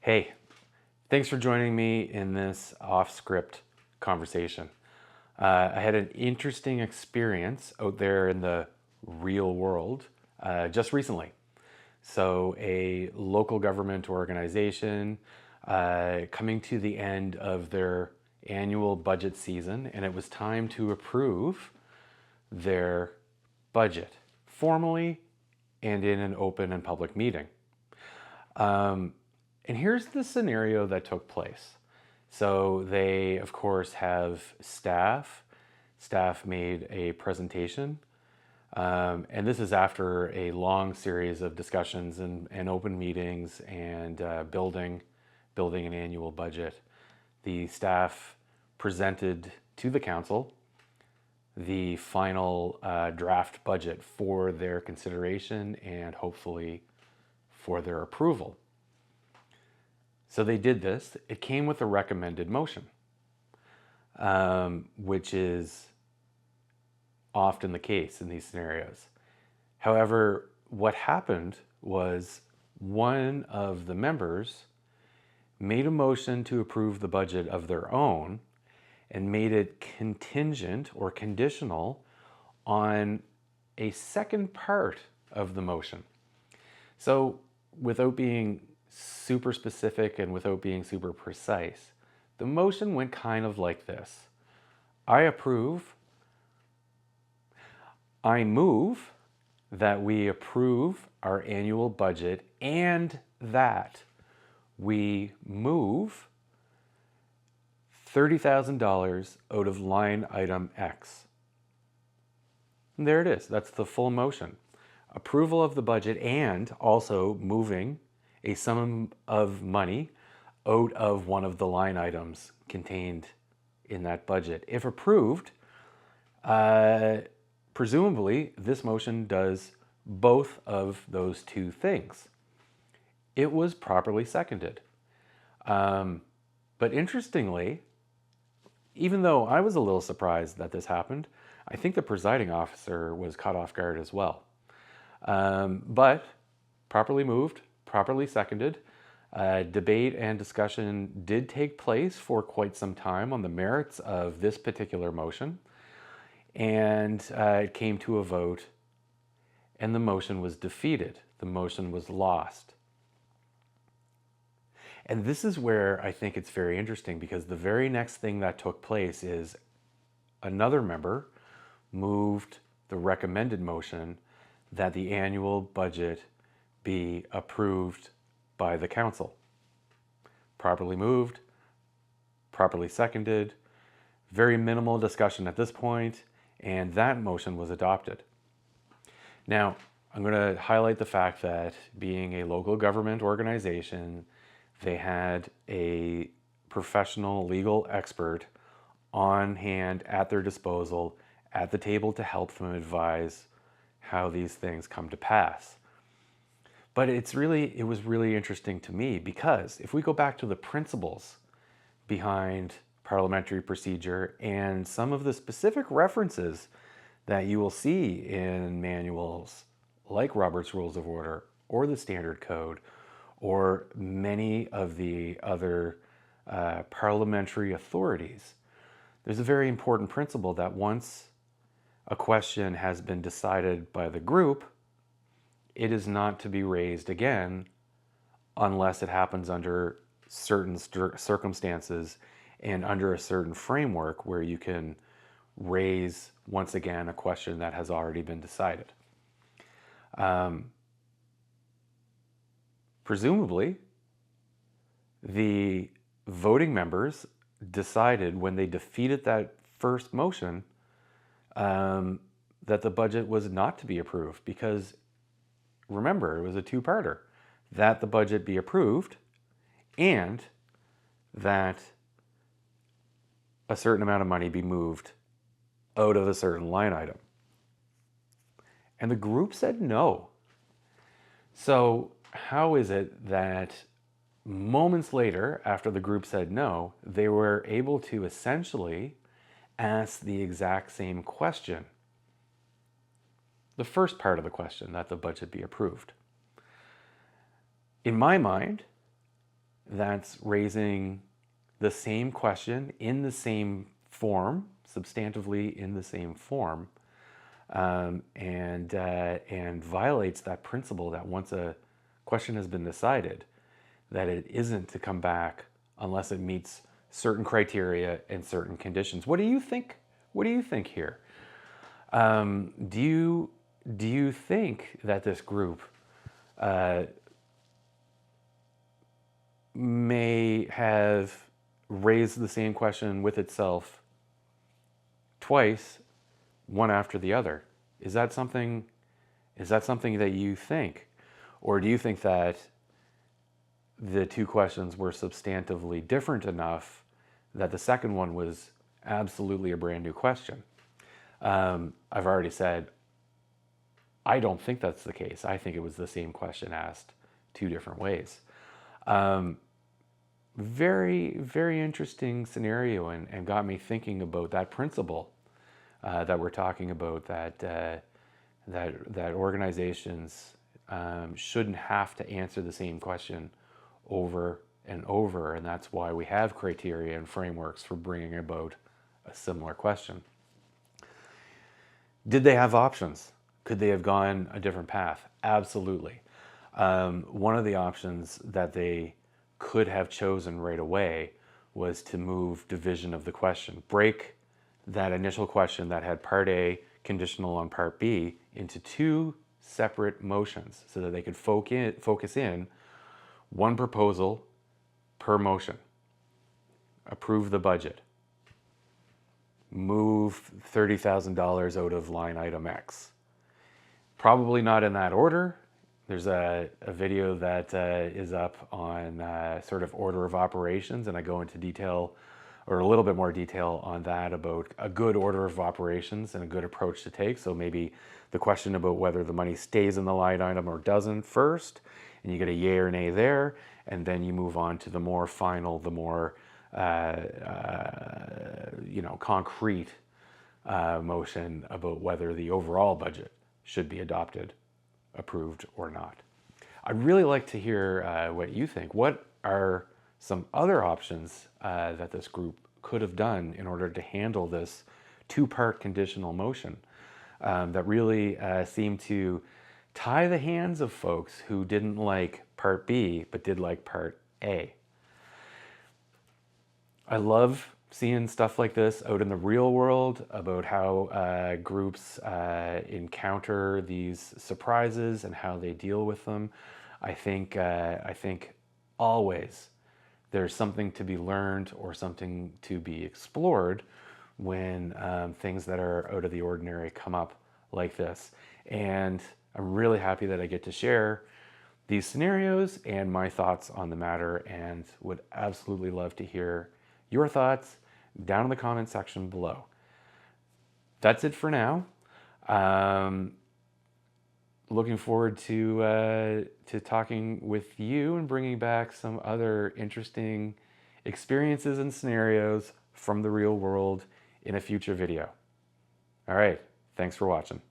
Hey, thanks for joining me in this off-script conversation. I had an interesting experience out there in the real world just recently. So, a local government organization coming to the end of their annual budget season, and it was time to approve their budget formally and in an open and public meeting. And here's the scenario that took place. So they, of course, have staff. Staff made a presentation. And this is after a long series of discussions and open meetings and building an annual budget. The staff presented to the council the final draft budget for their consideration and hopefully for their approval. So they did this. It came with a recommended motion, which is often the case in these scenarios. However, what happened was one of the members made a motion to approve the budget of their own and made it contingent or conditional on a second part of the motion. So without being super specific and without being super precise, the motion went kind of like this. I move that we approve our annual budget and that we move $30,000 out of line item X. And there it is. That's the full motion. Approval of the budget and also moving a sum of money out of one of the line items contained in that budget. If approved, presumably this motion does both of those two things. It was properly seconded. But interestingly, even though I was a little surprised that this happened, I think the presiding officer was caught off guard as well. But properly moved, properly seconded. Debate and discussion did take place for quite some time on the merits of this particular motion. And it came to a vote, and the motion was defeated. The motion was lost. And this is where I think it's very interesting, because the very next thing that took place is another member moved the recommended motion that the annual budget be approved by the council. Properly moved, properly seconded, very minimal discussion at this point, and that motion was adopted. Now, I'm going to highlight the fact that being a local government organization, they had a professional legal expert on hand at their disposal at the table to help them advise how these things come to pass. But it was really interesting to me, because if we go back to the principles behind parliamentary procedure and some of the specific references that you will see in manuals like Robert's Rules of Order or the Standard Code or many of the other parliamentary authorities, there's a very important principle that once a question has been decided by the group, it is not to be raised again unless it happens under certain circumstances and under a certain framework where you can raise once again a question that has already been decided. Presumably, the voting members decided when they defeated that first motion that the budget was not to be approved, because remember, it was a two-parter. That the budget be approved and that a certain amount of money be moved out of a certain line item. And the group said no. So how is it that moments later, after the group said no, they were able to essentially ask the exact same question? The first part of the question, that the budget be approved. In my mind, that's raising the same question in the same form, substantively in the same form, and violates that principle that once a question has been decided, that it isn't to come back unless it meets certain criteria and certain conditions. What do you think? What do you think here? Do you think that this group may have raised the same question with itself twice, one after the other? Is that something that you think? Or do you think that the two questions were substantively different enough that the second one was absolutely a brand new question? I've already said, I don't think that's the case. I think it was the same question asked two different ways. Very, very interesting scenario, and got me thinking about that principle that we're talking about, that organizations shouldn't have to answer the same question over and over, and that's why we have criteria and frameworks for bringing about a similar question. Did they have options? Could they have gone a different path? Absolutely. One of the options that they could have chosen right away was to move division of the question, break that initial question that had part A conditional on part B into two separate motions so that they could focus in one proposal per motion. Approve the budget. Move $30,000 out of line item X. Probably not in that order. There's a video that is up on sort of order of operations, and I go into detail, or a little bit more detail on that, about a good order of operations and a good approach to take. So maybe the question about whether the money stays in the line item or doesn't first, and you get a yay or nay there, and then you move on to the more final, the more concrete motion about whether the overall budget should be adopted, approved, or not. I'd really like to hear what you think. What are some other options that this group could have done in order to handle this two-part conditional motion that really seemed to tie the hands of folks who didn't like part B but did like part A? I love seeing stuff like this out in the real world about how groups encounter these surprises and how they deal with them. I think always there's something to be learned or something to be explored when things that are out of the ordinary come up like this. And I'm really happy that I get to share these scenarios and my thoughts on the matter, and would absolutely love to hear your thoughts down in the comment section below. That's it for now. Looking forward to talking with you and bringing back some other interesting experiences and scenarios from the real world in a future video. All right, thanks for watching.